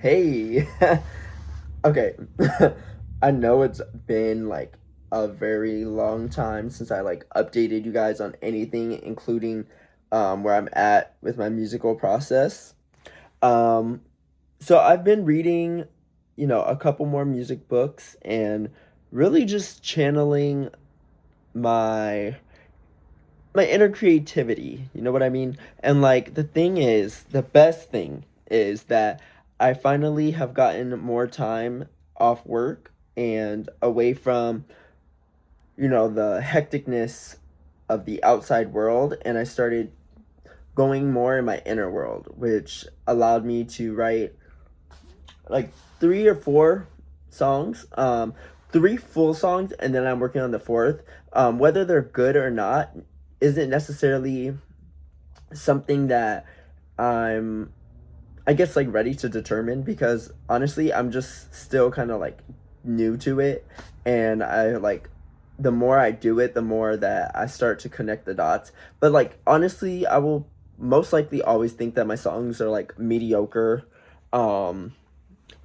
Hey. Okay. I know it's been like a very long time since I like updated you guys on anything, including where I'm at with my musical process. Um so I've been reading, a couple more music books and really just channeling my my inner creativity, you know what I mean? And like the best thing is that I finally have gotten more time off work and away from, the hecticness of the outside world, and I started going more in my inner world, which allowed me to write like 3 or 4 songs, three full songs, and then I'm working on the fourth. Whether they're good or not isn't necessarily something that I'm, I guess, like ready to determine, because honestly, I'm just still kind of like new to it, and I like the more I do it, the more that I start to connect the dots. But like honestly, I will most likely always think that my songs are like mediocre. Um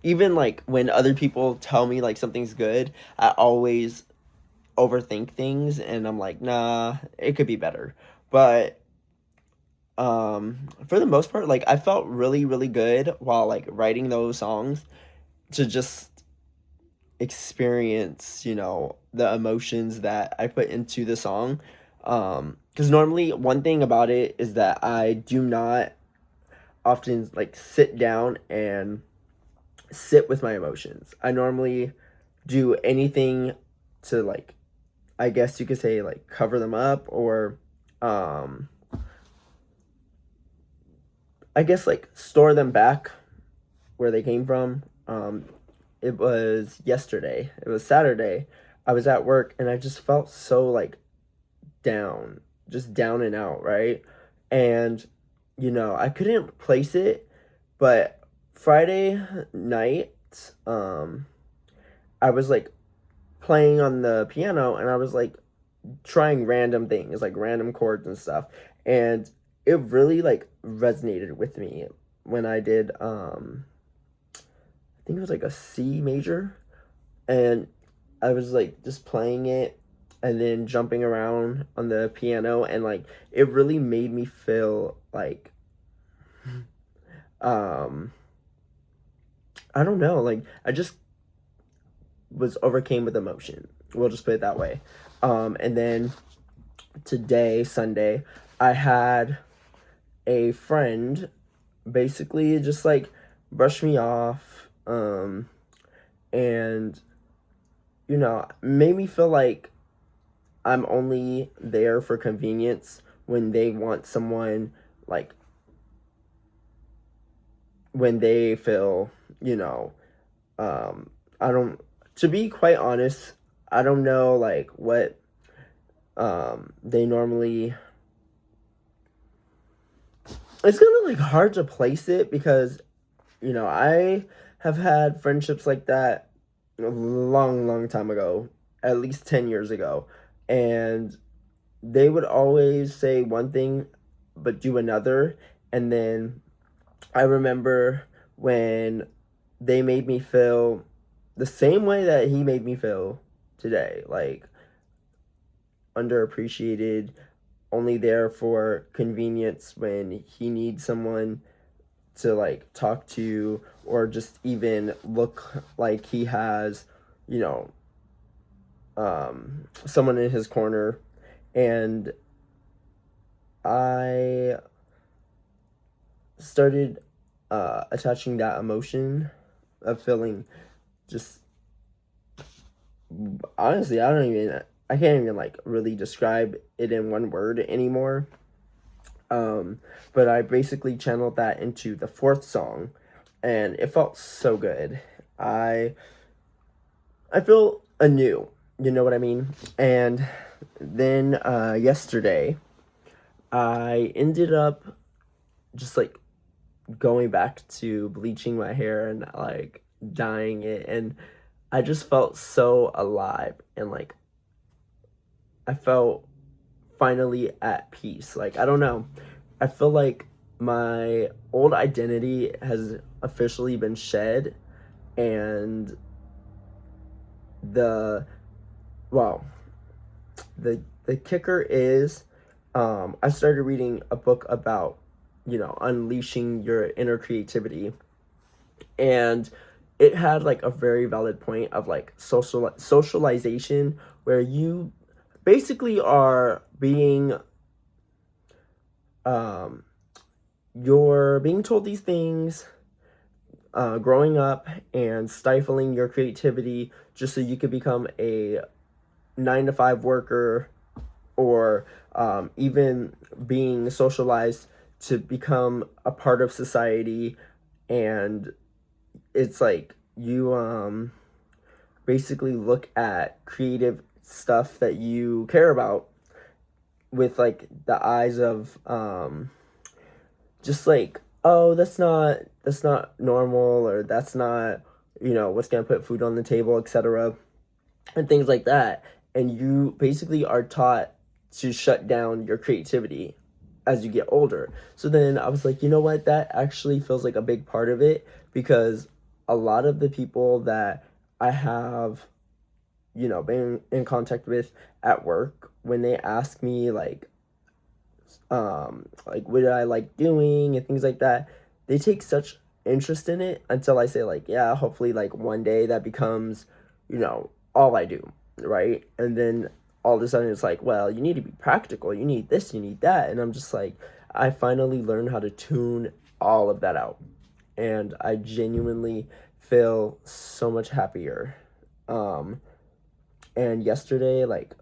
Even like when other people tell me like something's good, I always overthink things and I'm like, nah, it could be better. But for the most part, like I felt really really good while like writing those songs, to just experience, the emotions that I put into the song. Because normally one thing about it is that I do not often like sit down and sit with my emotions. I normally do anything to like, I guess you could say, like cover them up, or um I guess like store them back where they came from. It was yesterday. It was Saturday. I was at work and I just felt so like down, just down and out, right? And I couldn't place it, but Friday night, um, I was like playing on the piano and I was like trying random things, like random chords and stuff. And it really like resonated with me when I did I think it was like a C major, and I was like just playing it and then jumping around on the piano, and like it really made me feel like um I don't know, like I just was overcame with emotion. We'll just put it that way. And then today, Sunday, I had a friend basically just like brush me off, and made me feel like I'm only there for convenience when they want someone, like when they feel, I don't, to be quite honest, I don't know like what they normally, it's kind of like hard to place it, because I have had friendships like that a long long time ago, at least 10 years ago, and they would always say one thing but do another. And then I remember when they made me feel the same way that he made me feel today, like underappreciated, only there for convenience when he needs someone to like talk to, or just even look like he has, you know, someone in his corner. And I started attaching that emotion of feeling just, honestly, I can't even like really describe it in one word anymore. But I basically channeled that into the fourth song, and it felt so good. I I feel anew, you know what I mean? And then yesterday, I ended up just like going back to bleaching my hair and like dyeing it, and I just felt so alive, and like I felt finally at peace. Like I don't know. I feel like my old identity has officially been shed, and the well the kicker is, I started reading a book about, unleashing your inner creativity, and it had like a very valid point of like socialization, where you basically are being, um you're being told these things, growing up, and stifling your creativity just so you could become a 9 to 5 worker, or even being socialized to become a part of society. And it's like you basically look at creative stuff that you care about with like the eyes of, just like, oh, that's not normal, or that's not, what's gonna put food on the table, etc., and things like that. And you basically are taught to shut down your creativity as you get older. So then I was like, you know what, that actually feels like a big part of it, because a lot of the people that I have, been in contact with at work, when they ask me like what I like doing and things like that, they take such interest in it until I say like, yeah, hopefully like one day that becomes, all I do, right? And then all of a sudden it's like, well, you need to be practical, you need this, you need that, and I'm just like, I finally learned how to tune all of that out, and I genuinely feel so much happier. um and yesterday, like,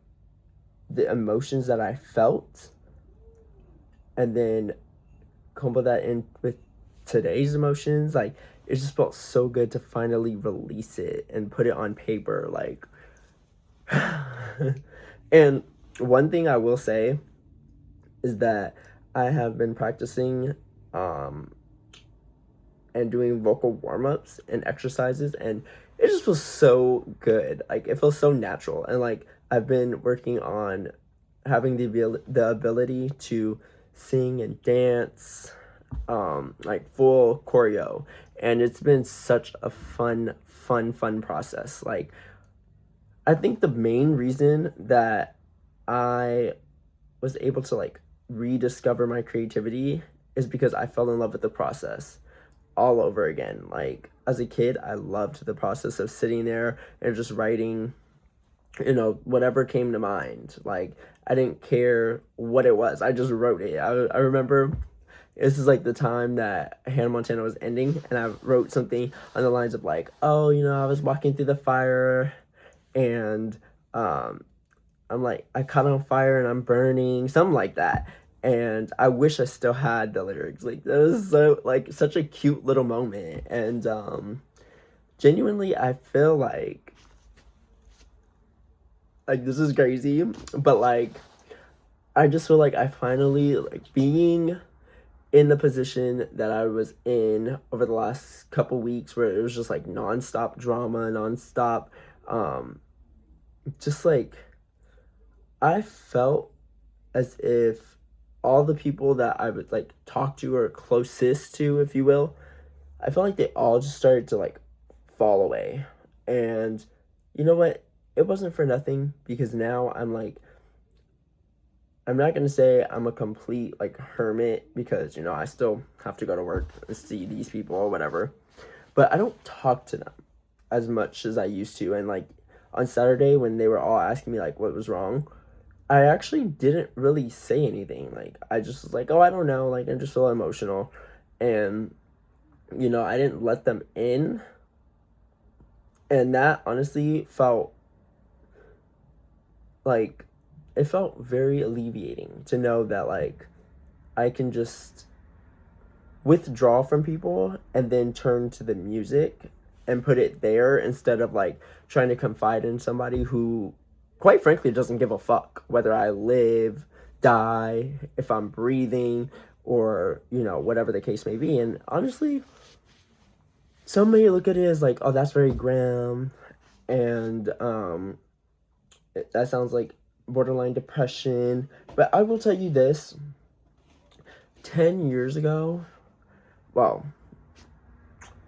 the emotions that I felt, and then combo that in with today's emotions, like, it just felt so good to finally release it and put it on paper, like. And one thing I will say is that I have been practicing, um and doing vocal warm-ups and exercises, and it just feels so good, like it feels so natural. And like, I've been working on having the ability to sing and dance, like full choreo, and it's been such a fun process. Like, I think the main reason that I was able to like rediscover my creativity is because I fell in love with the process all over again. Like, as a kid, I loved the process of sitting there and just writing, whatever came to mind. Like, I didn't care what it was, I just wrote it. I remember this is like the time that Hannah Montana was ending, and I wrote something on the lines of like, oh, I was walking through the fire, and um I'm like, I caught on fire and I'm burning, something like that. And I wish I still had the lyrics. Like, that was so, like, such a cute little moment. And genuinely, I feel like this is crazy, but like, I just feel like I finally, like, being in the position that I was in over the last couple weeks, where it was just like nonstop drama, nonstop, um just like, I felt as if all the people that I would like talk to, or closest to, if you will, I felt like they all just started to like fall away. And you know what? It wasn't for nothing, because now I'm like, I'm not gonna say I'm a complete like hermit, because I still have to go to work and see these people or whatever. But I don't talk to them as much as I used to. And like, on Saturday, when they were all asking me like what was wrong, I actually didn't really say anything. Like, I just was like, oh, I don't know. Like, I'm just so emotional. And, I didn't let them in. And that honestly felt like, it felt very alleviating to know that, like, I can just withdraw from people and then turn to the music and put it there, instead of like trying to confide in somebody who, quite frankly, doesn't give a fuck whether I live, die, if I'm breathing, or whatever the case may be. And honestly, some may look at it as like, oh, that's very grim, and that sounds like borderline depression. But I will tell you this: 10 years ago, well,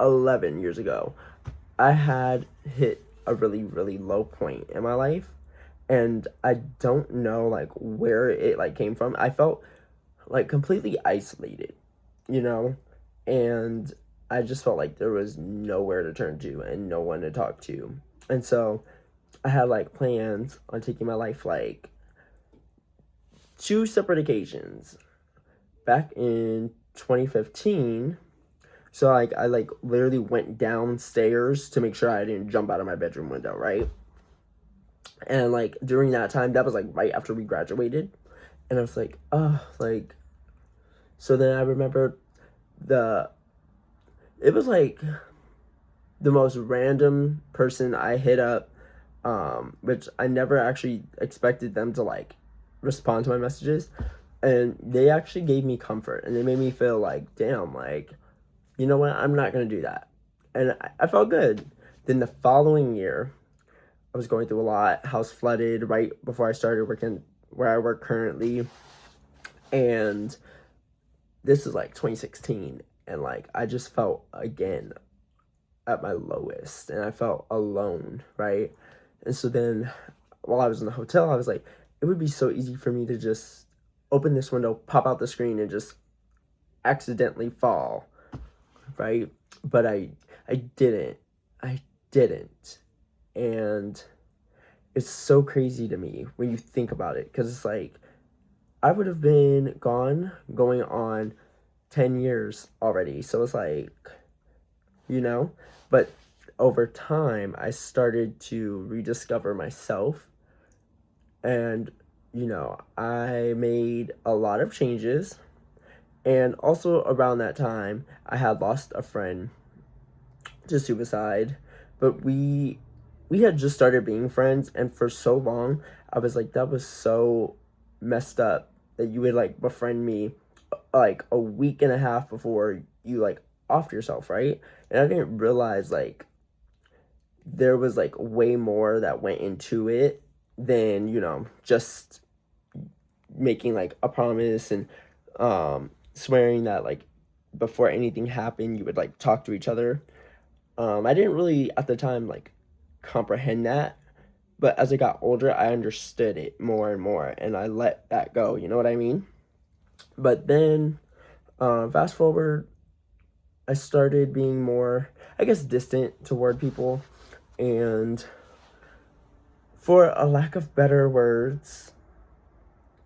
11 years ago, I had hit a really, really low point in my life. And I don't know, like, where it, like, came from. I felt, like, completely isolated, you know? And I just felt like there was nowhere to turn to and no one to talk to. And so I had, like, plans on taking my life, like, two separate occasions. Back in 2015, so, like, I, like, literally went downstairs to make sure I didn't jump out of my bedroom window, right? And, like, during that time, that was, like, right after we graduated. And I was like, oh, like, so then I remember it was, like, the most random person I hit up, which I never actually expected them to, like, respond to my messages. And they actually gave me comfort, and they made me feel like, damn, like, you know what, I'm not going to do that. And I felt good. Then the following year, I was going through a lot, house flooded right before I started working where I work currently. And this is like 2016. And like, I just felt again at my lowest and I felt alone, right? And so then while I was in the hotel, I was like, it would be so easy for me to just open this window, pop out the screen, and just accidentally fall, right? But I didn't. I didn't. And it's so crazy to me when you think about it, because it's like I would have been gone going on 10 years already. So it's like, you know, but over time I started to rediscover myself, and you know, I made a lot of changes. And also around that time I had lost a friend to suicide, but we had just started being friends, and for so long I was like, that was so messed up that you would like befriend me like a week and a half before you like offed yourself, right? And I didn't realize like there was like way more that went into it than, you know, just making like a promise and swearing that like before anything happened you would like talk to each other. I didn't really at the time like comprehend that, but as I got older I understood it more and more, and I let that go, you know what I mean? But then fast forward, I started being more, I guess, distant toward people, and for a lack of better words,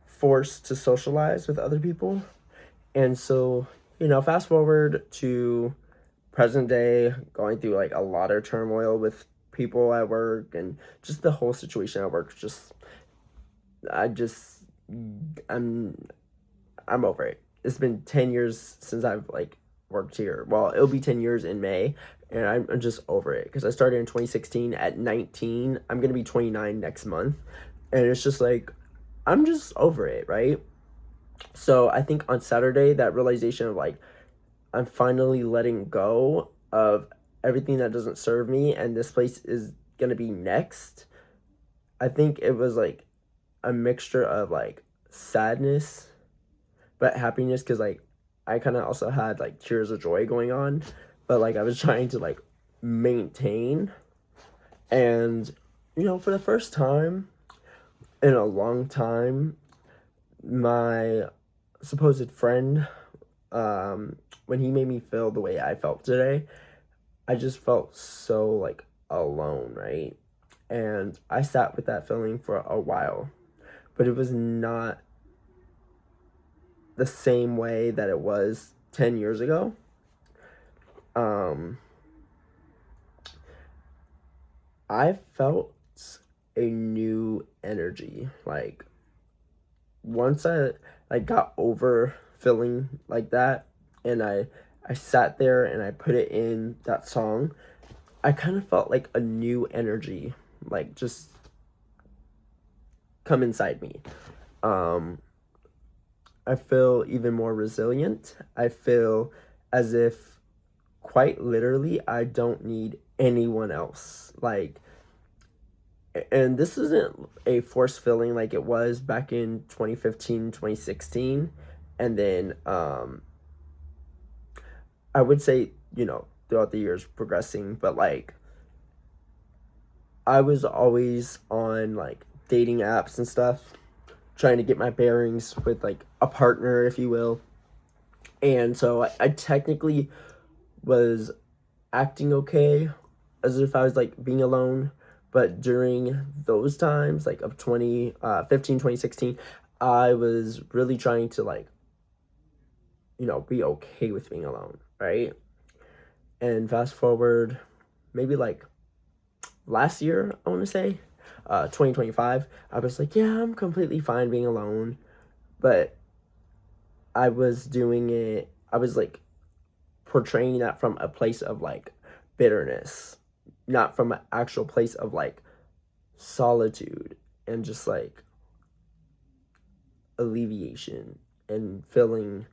forced to socialize with other people. And so, you know, fast forward to present day, going through like a lot of turmoil with people at work and just the whole situation at work. Just, I just, I'm, I'm over it. It's been 10 years since I've like worked here. Well, it'll be 10 years in May, and I'm just over it because I started in 2016 at 19. I'm going to be 29 next month. And it's just like, I'm just over it, right? So I think on Saturday, that realization of like, I'm finally letting go of everything that doesn't serve me, and this place is going to be next. I think it was like a mixture of like sadness but happiness, because like I kind of also had like tears of joy going on, but like I was trying to like maintain. And you know, for the first time in a long time, my supposed friend, when he made me feel the way I felt today, I just felt so like alone, right? And I sat with that feeling for a while, but it was not the same way that it was 10 years ago. Um, I felt a new energy. Like, once I like got over feeling like that, and I sat there and I put it in that song, I kind of felt like a new energy, like just come inside me. Um, I feel even more resilient. I feel as if quite literally I don't need anyone else. Like, and this isn't a forced feeling like it was back in 2015, 2016. And then I would say, throughout the years progressing, but like I was always on like dating apps and stuff, trying to get my bearings with like a partner, if you will. And so I technically was acting okay as if I was like being alone. But during those times, like of 2015, 2016, I was really trying to like, be okay with being alone, right? And fast forward, maybe like last year, I want to say, 2025, I was like, yeah, I'm completely fine being alone. But I was doing it, I was like portraying that from a place of like bitterness, not from an actual place of like solitude and just like alleviation and feeling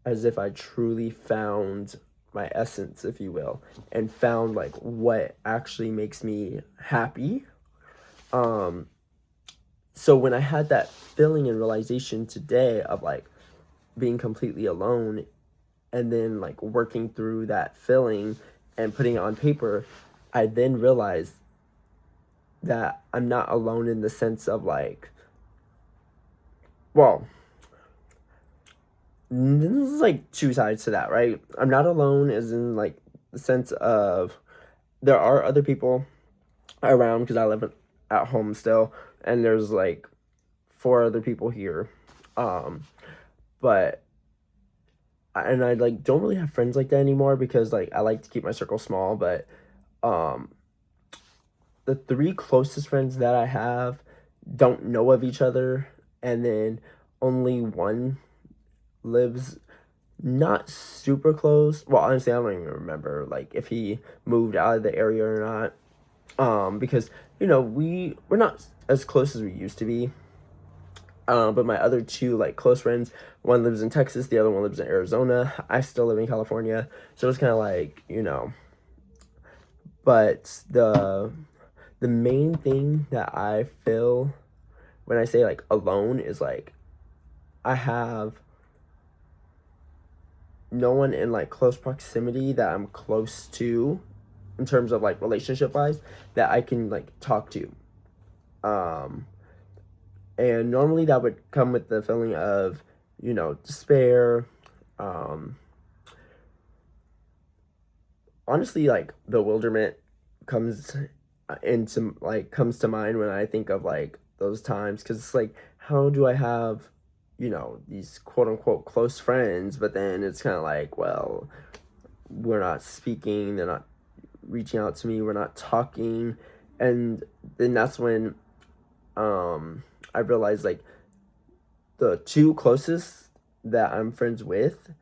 as if I truly found my essence, if you will, and found like what actually makes me happy. Um, so when I had that feeling and realization today of like being completely alone and then like working through that feeling and putting it on paper, I then realized that I'm not alone in the sense of like, well, this is like two sides to that, right? I'm not alone as in like the sense of there are other people around because I live at home still, and there's like four other people here. Um, but and I like don't really have friends like that anymore because like I like to keep my circle small, but um the three closest friends that I have don't know of each other, and then only one lives not super close. Well, honestly, I don't even remember like if he moved out of the area or not. Because we're not as close as we used to be. But my other two like close friends, one lives in Texas, the other one lives in Arizona. I still live in California, so it's kind of like But the main thing that I feel when I say like alone is like I have no one in like close proximity that I'm close to in terms of like relationship wise that I can like talk to. Um and normally that would come with the feeling of, despair, um honestly like bewilderment comes comes to mind when I think of like those times cuz it's like how do I have these quote unquote close friends, but then it's kind of like, well, we're not speaking, they're not reaching out to me, we're not talking. And then that's when I realized like the two closest that I'm friends with,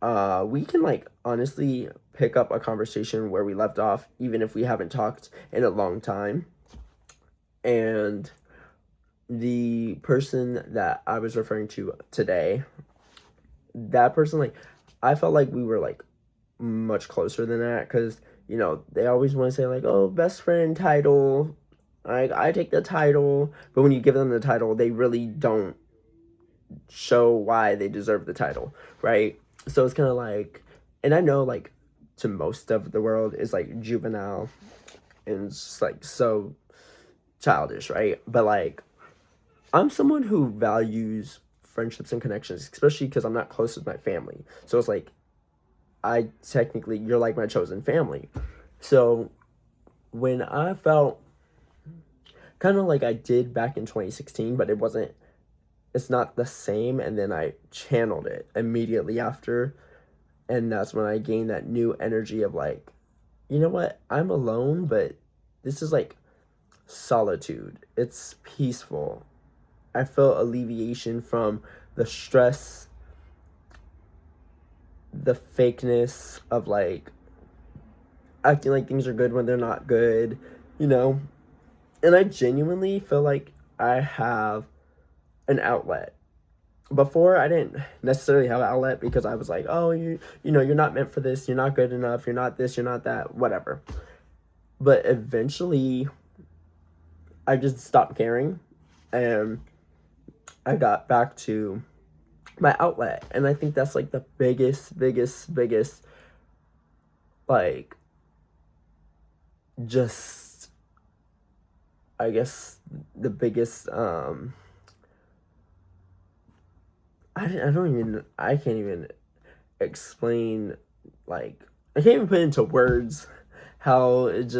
we can like honestly pick up a conversation where we left off even if we haven't talked in a long time. And the person that I was referring to today, that person, like I felt like we were like much closer than that because they always want to say like, oh, best friend title, like I take the title, but when you give them the title they really don't show why they deserve the title, right? So it's kind of like, and I know like to most of the world is like juvenile and it's like so childish, right? But like I'm someone who values friendships and connections, especially because I'm not close with my family. So it's like I technically, you're like my chosen family. So when I felt kind of like I did back in 2016, but it's not the same. And then I channeled it immediately after. And that's when I gained that new energy of like, you know what? I'm alone, but this is like solitude. It's peaceful. I felt alleviation from the stress, the fakeness of like acting like things are good when they're not good, you know? And I genuinely feel like I have an outlet. Before I didn't necessarily have an outlet because I was like, oh, you're not meant for this, you're not good enough, you're not this, you're not that, whatever. But eventually I just stopped caring and I got back to my outlet. And I think that's like the biggest like just I guess the biggest I can't even explain, like, I can't even put into words how it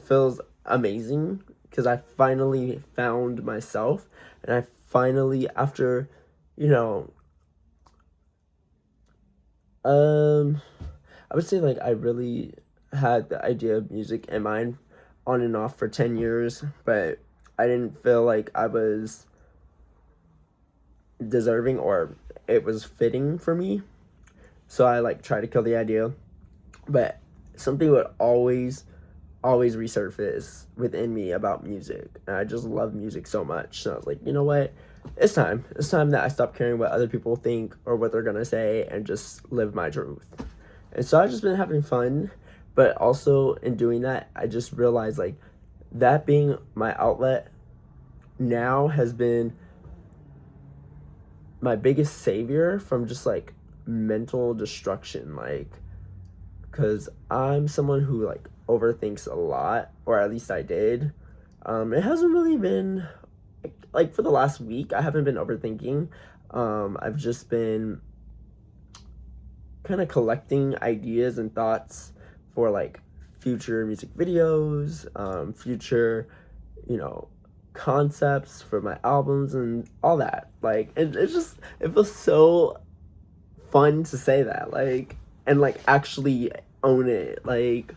feels amazing, because I finally found myself, and I finally, after, you know, um I would say, like, I really had the idea of music in mind on and off for 10 years, but I didn't feel like I was deserving or it was fitting for me. So I like tried to kill the idea, but something would always resurface within me about music. And I just love music so much. So I was like, you know what? It's time. It's time that I stop caring what other people think or what they're gonna say and just live my truth. And so I've just been having fun, but also in doing that, I just realized, like, that being my outlet now has been my biggest savior from just like mental destruction. Like, because I'm someone who like overthinks a lot, or at least I did. It hasn't really been like for the last week. I haven't been overthinking. I've just been kind of collecting ideas and thoughts for like future music videos, future, you know, concepts for my albums and all that. Like, it feels so fun to say that, like, and like actually own it, like.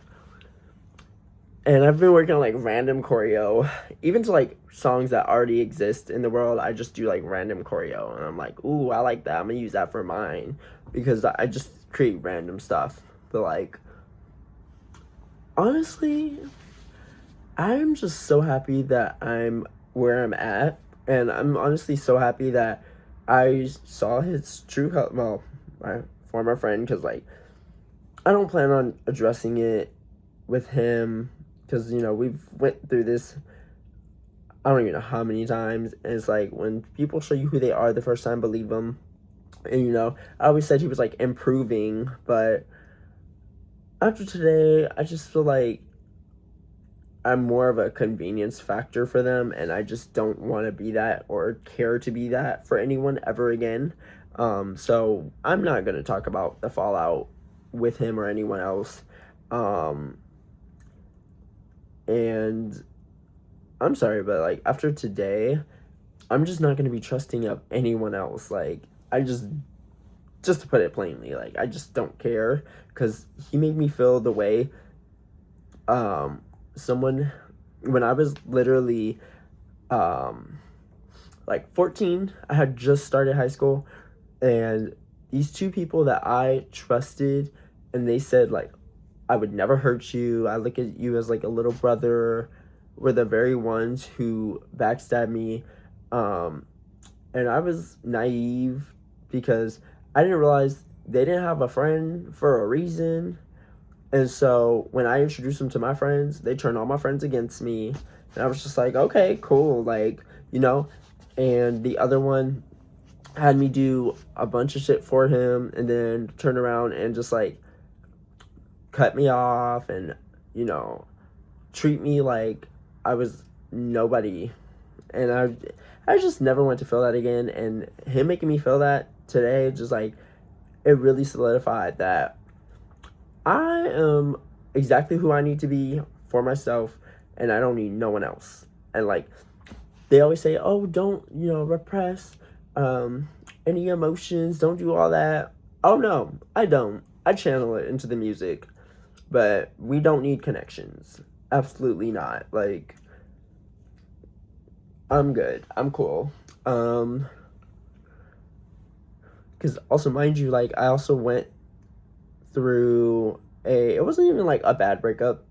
And I've been working on like random choreo, even to like songs that already exist in the world. I just do like random choreo, and I'm like, ooh, I like that. I'm gonna use that for mine, because I just create random stuff. But like, honestly, I'm just so happy that I'm where I'm at, and I'm honestly so happy that I saw his true help. Well, my former friend, because like I don't plan on addressing it with him, because we've went through this I don't even know how many times. And it's like, when people show you who they are the first time, believe them. And I always said he was like improving, but after today, I just feel like I'm more of a convenience factor for them, and I just don't want to be that or care to be that for anyone ever again. So I'm not gonna talk about the fallout with him or anyone else. And I'm sorry, but like after today, I'm just not gonna be trusting of anyone else. Like, I just to put it plainly, like, I just don't care, because he made me feel the way someone, when I was literally like 14, I had just started high school, and these two people that I trusted, and they said, like, I would never hurt you, I look at you as like a little brother, were the very ones who backstabbed me. And I was naive, because I didn't realize they didn't have a friend for a reason. And so when I introduced them to my friends, they turned all my friends against me. And I was just like, okay, cool. Like, and the other one had me do a bunch of shit for him, and then turn around and just like cut me off, and, treat me like I was nobody. And I just never want to feel that again. And him making me feel that today, just like, it really solidified that I am exactly who I need to be for myself, and I don't need no one else. And like, they always say, oh, don't repress any emotions, don't do all that. Oh no, I don't. I channel it into the music. But we don't need connections, absolutely not. Like, I'm good, I'm cool. Because also, mind you, like, I also went through it wasn't even like a bad breakup.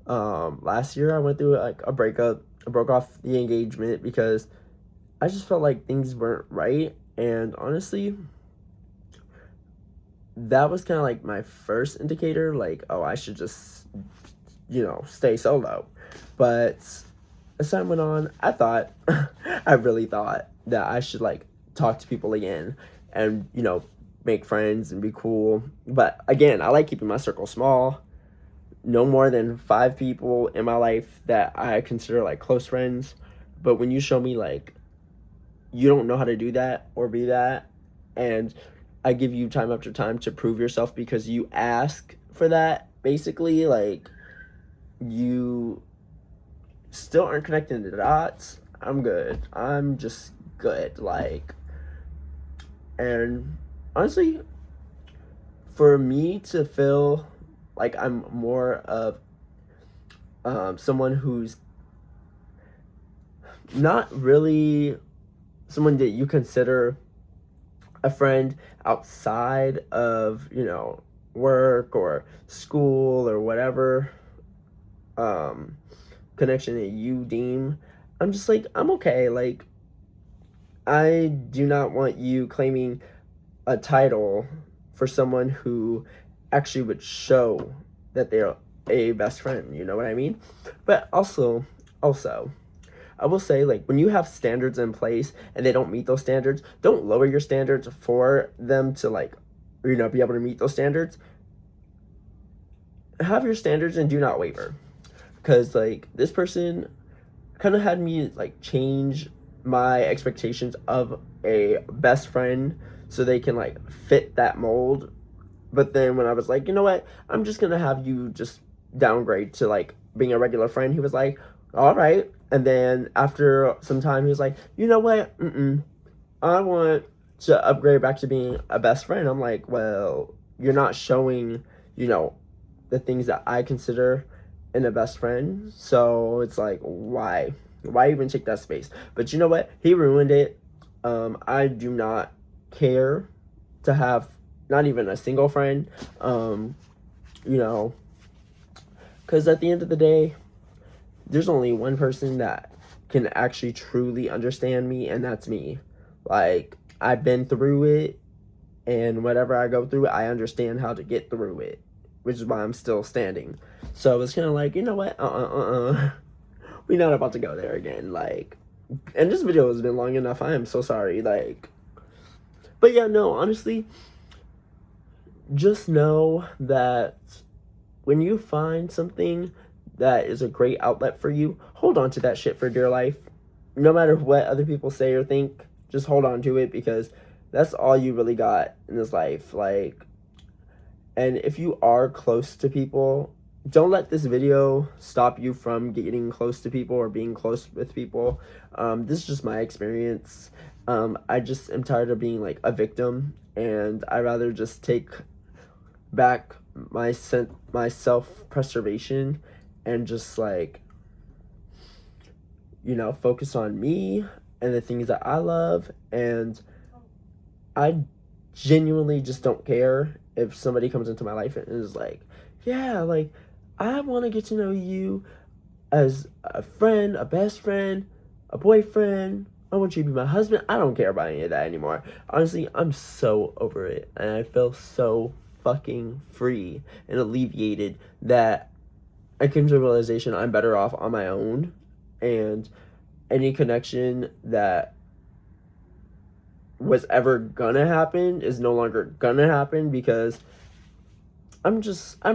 Last year I went through like a breakup. I broke off the engagement because I just felt like things weren't right. And honestly, that was kind of like my first indicator, like, oh, I should just stay solo. But as time went on, I thought I really thought that I should like talk to people again. and, you know, make friends and be cool. But again, I like keeping my circle small. No more than 5 people in my life that I consider like close friends. But when you show me like you don't know how to do that or be that, and I give you time after time to prove yourself because you ask for that, basically, like, you still aren't connecting the dots, I'm good. I'm just good. Like, and honestly, for me to feel like I'm more of someone who's not really someone that you consider a friend outside of, you know, work or school or whatever um, connection that you deem, I'm just like, I'm okay. Like, I do not want you claiming a title for someone who actually would show that they're a best friend, you know what I mean? But also, I will say, like, when you have standards in place and they don't meet those standards, don't lower your standards for them to, like, you know, be able to meet those standards. Have your standards and do not waver. Because, like, this person kind of had me, like, change my expectations of a best friend so they can, like, fit that mold. But then when I was like, you know what, I'm just going to have you just downgrade to, like, being a regular friend, he was like, all right. And then after some time, he was like, you know what, I want to upgrade back to being a best friend. I'm like, well, you're not showing, you know, the things that I consider in a best friend. So it's like, why even take that space? But you know what, he ruined it. I do not care to have not even a single friend, you know, because at the end of the day, there's only one person that can actually truly understand me, and that's me. Like, I've been through it, and whatever I go through, I understand how to get through it, which is why I'm still standing. So it's kind of like, you know what, we're not about to go there again. Like, and this video has been long enough. I am so sorry. Like, but yeah, no, honestly, just know that when you find something that is a great outlet for you, hold on to that shit for dear life. No matter what other people say or think, just hold on to it, because that's all you really got in this life. Like, and if you are close to people, don't let this video stop you from getting close to people or being close with people. This is just my experience. I just am tired of being like a victim, and I rather just take back my self-preservation and just, like, you know, focus on me and the things that I love. And I genuinely just don't care if somebody comes into my life and is like, yeah, like, I want to get to know you as a friend, a best friend, a boyfriend. I want you to be my husband. I don't care about any of that anymore. Honestly, I'm so over it, and I feel so fucking free and alleviated that I came to the realization I'm better off on my own, and any connection that was ever gonna happen is no longer gonna happen, because I'm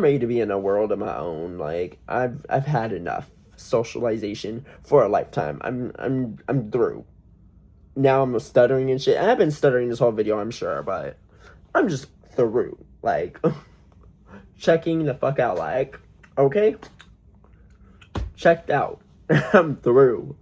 ready to be in a world of my own. Like, I've had enough socialization for a lifetime. I'm through. Now I'm stuttering and shit. And I've been stuttering this whole video, I'm sure, but I'm just through. Like, checking the fuck out. Like, okay, checked out. I'm through.